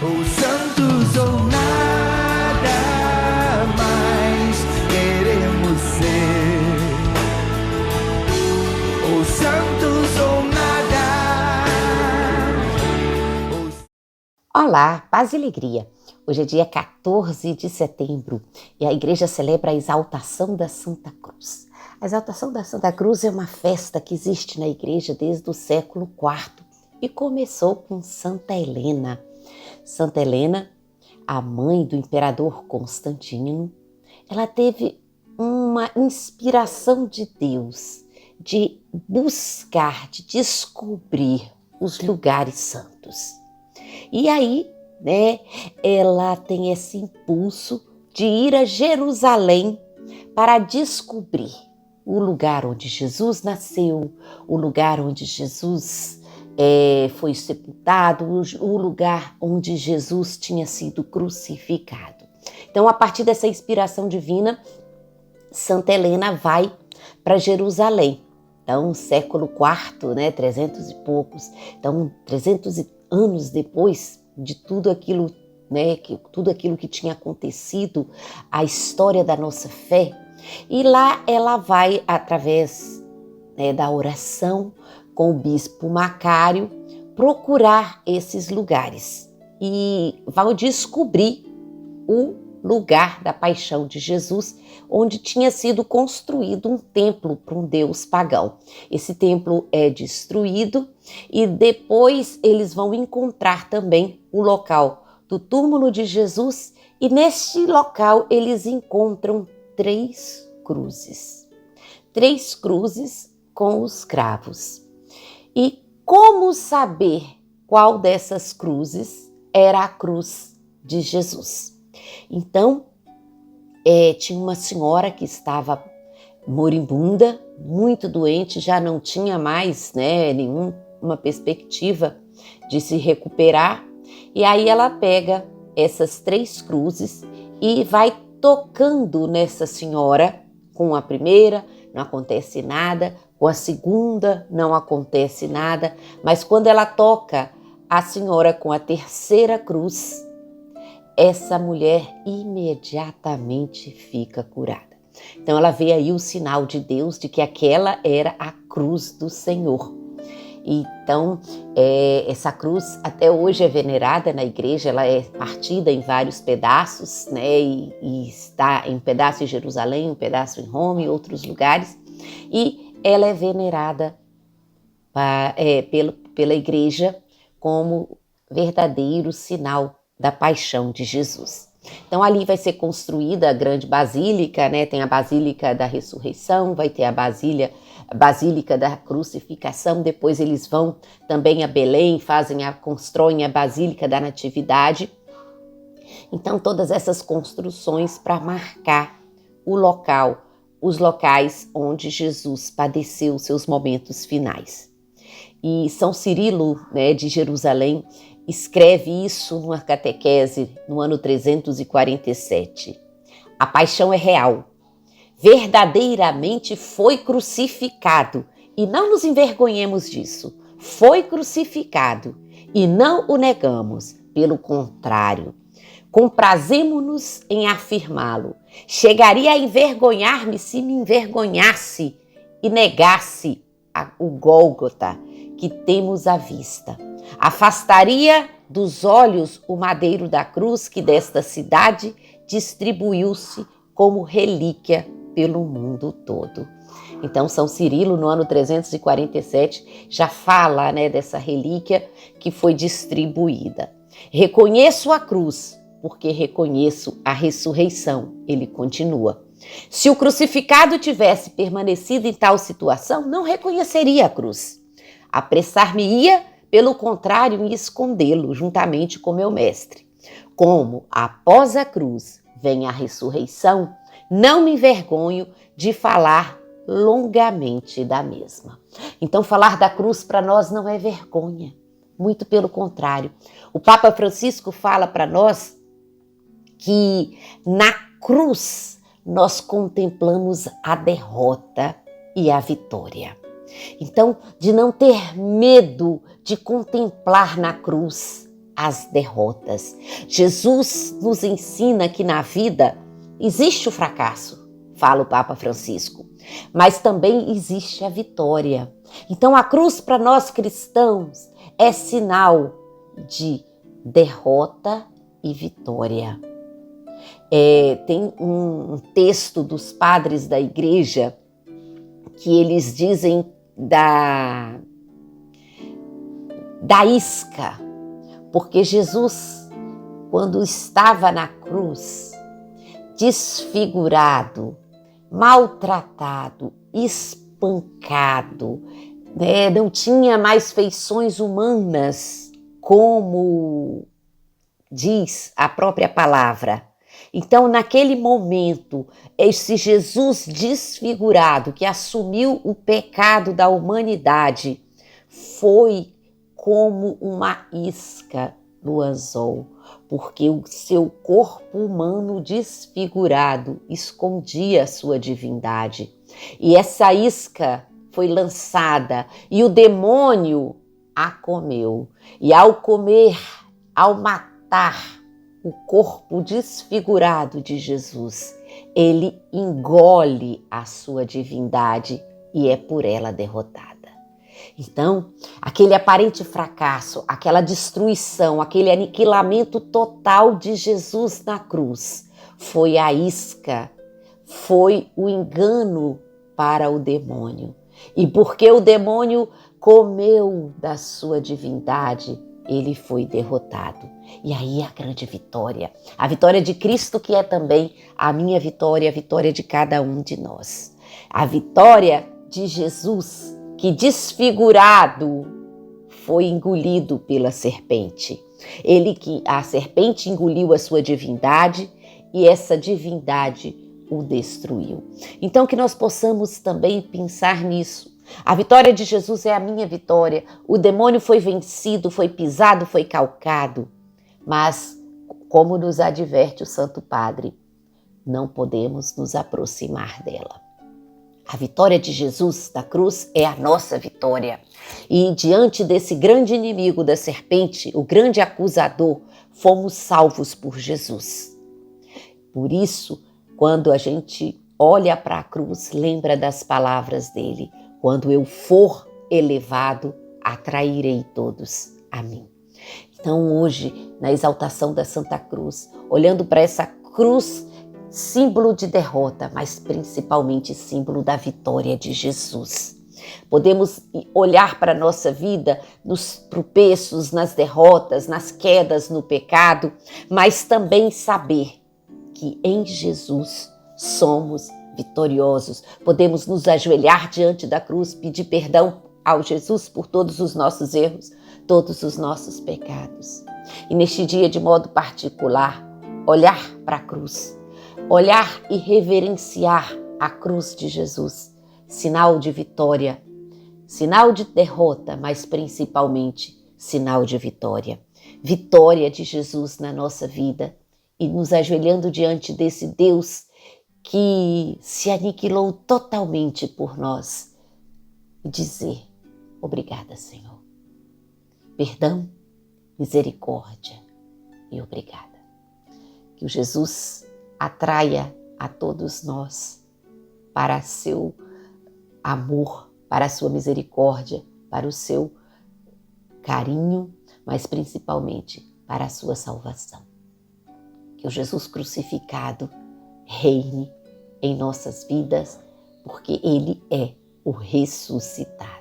Ou santos ou nada mais queremos ser. Ou santos ou nada. Olá, paz e alegria. Hoje é dia 14 de setembro e a igreja celebra a exaltação da Santa Cruz. A exaltação da Santa Cruz é uma festa que existe na igreja desde o século IV e começou com Santa Helena. Santa Helena, a mãe do imperador Constantino, ela teve uma inspiração de Deus de buscar, de descobrir os lugares santos. E aí, ela tem esse impulso de ir a Jerusalém para descobrir o lugar onde Jesus nasceu, o lugar onde Jesus foi sepultado, o lugar onde Jesus tinha sido crucificado. Então, a partir dessa inspiração divina, Santa Helena vai para Jerusalém. Então, século IV, 300 e poucos. Então, 300 anos depois de tudo aquilo, tudo aquilo que tinha acontecido, a história da nossa fé. E lá ela vai, através da oração com o bispo Macário, procurar esses lugares. E vai descobrir o lugar da paixão de Jesus, onde tinha sido construído um templo para um deus pagão. Esse templo é destruído e depois eles vão encontrar também o local do túmulo de Jesus e neste local eles encontram 3 cruzes. 3 cruzes com os cravos. E como saber qual dessas cruzes era a cruz de Jesus? Então, tinha uma senhora que estava moribunda, muito doente, já não tinha mais nenhuma perspectiva de se recuperar. E aí ela pega essas 3 cruzes e vai tocando nessa senhora. Com a primeira não acontece nada, com a segunda não acontece nada, mas quando ela toca a senhora com a 3ª cruz, essa mulher imediatamente fica curada. Então ela vê aí o sinal de Deus de que aquela era a cruz do Senhor. Então essa cruz até hoje é venerada na igreja, ela é partida em vários pedaços, e está em um pedaço em Jerusalém, um pedaço em Roma e outros lugares, e ela é venerada pela igreja como verdadeiro sinal da paixão de Jesus. Então ali vai ser construída a grande basílica, tem a Basílica da Ressurreição, vai ter a Basílica da Crucificação, depois eles vão também a Belém, constroem a Basílica da Natividade. Então todas essas construções para marcar os locais onde Jesus padeceu seus momentos finais. E São Cirilo, de Jerusalém, escreve isso numa catequese no ano 347. A paixão é real. Verdadeiramente foi crucificado. E não nos envergonhemos disso. Foi crucificado. E não o negamos. Pelo contrário, comprazemo-nos em afirmá-lo. Chegaria a envergonhar-me se me envergonhasse e negasse o Gólgota que temos à vista. Afastaria dos olhos o madeiro da cruz que desta cidade distribuiu-se como relíquia pelo mundo todo. Então São Cirilo, no ano 347, já fala dessa relíquia que foi distribuída. Reconheço a cruz, porque reconheço a ressurreição, ele continua. Se o crucificado tivesse permanecido em tal situação, não reconheceria a cruz. Apressar-me-ia, pelo contrário, em escondê-lo juntamente com meu mestre. Como, após a cruz, vem a ressurreição, não me envergonho de falar longamente da mesma. Então, falar da cruz para nós não é vergonha, muito pelo contrário. O Papa Francisco fala para nós que na cruz nós contemplamos a derrota e a vitória. Então, de não ter medo de contemplar na cruz as derrotas. Jesus nos ensina que na vida existe o fracasso, fala o Papa Francisco, mas também existe a vitória. Então a cruz para nós cristãos é sinal de derrota e vitória. Tem um texto dos padres da igreja que eles dizem da isca, porque Jesus, quando estava na cruz, desfigurado, maltratado, espancado, não tinha mais feições humanas, como diz a própria palavra. Então, naquele momento, esse Jesus desfigurado, que assumiu o pecado da humanidade, foi como uma isca no anzol, porque o seu corpo humano desfigurado escondia a sua divindade. E essa isca foi lançada e o demônio a comeu. E ao comer, ao matar o corpo desfigurado de Jesus, ele engole a sua divindade e é por ela derrotada. Então, aquele aparente fracasso, aquela destruição, aquele aniquilamento total de Jesus na cruz, foi a isca, foi o engano para o demônio. E porque o demônio comeu da sua divindade, ele foi derrotado. E aí a grande vitória, a vitória de Cristo, que é também a minha vitória, a vitória de cada um de nós. A vitória de Jesus, que desfigurado foi engolido pela serpente. A serpente engoliu a sua divindade e essa divindade o destruiu. Então que nós possamos também pensar nisso. A vitória de Jesus é a minha vitória. O demônio foi vencido, foi pisado, foi calcado. Mas, como nos adverte o Santo Padre, não podemos nos aproximar dela. A vitória de Jesus da cruz é a nossa vitória. E diante desse grande inimigo da serpente, o grande acusador, fomos salvos por Jesus. Por isso, quando a gente olha para a cruz, lembra das palavras dele. Quando eu for elevado, atrairei todos a mim. Então hoje, na exaltação da Santa Cruz, olhando para essa cruz, símbolo de derrota, mas principalmente símbolo da vitória de Jesus. Podemos olhar para a nossa vida nos tropeços, nas derrotas, nas quedas, no pecado, mas também saber que em Jesus somos vitoriosos. Podemos nos ajoelhar diante da cruz, pedir perdão ao Jesus por todos os nossos erros, todos os nossos pecados. E neste dia, de modo particular, olhar para a cruz, olhar e reverenciar a cruz de Jesus, sinal de vitória, sinal de derrota, mas principalmente sinal de vitória. Vitória de Jesus na nossa vida e nos ajoelhando diante desse Deus que se aniquilou totalmente por nós e dizer: obrigada, Senhor. Perdão, misericórdia e obrigada. Que o Jesus atraia a todos nós para seu amor, para a sua misericórdia, para o seu carinho, mas principalmente para a sua salvação. Que o Jesus crucificado reine em nossas vidas, porque ele é o ressuscitado.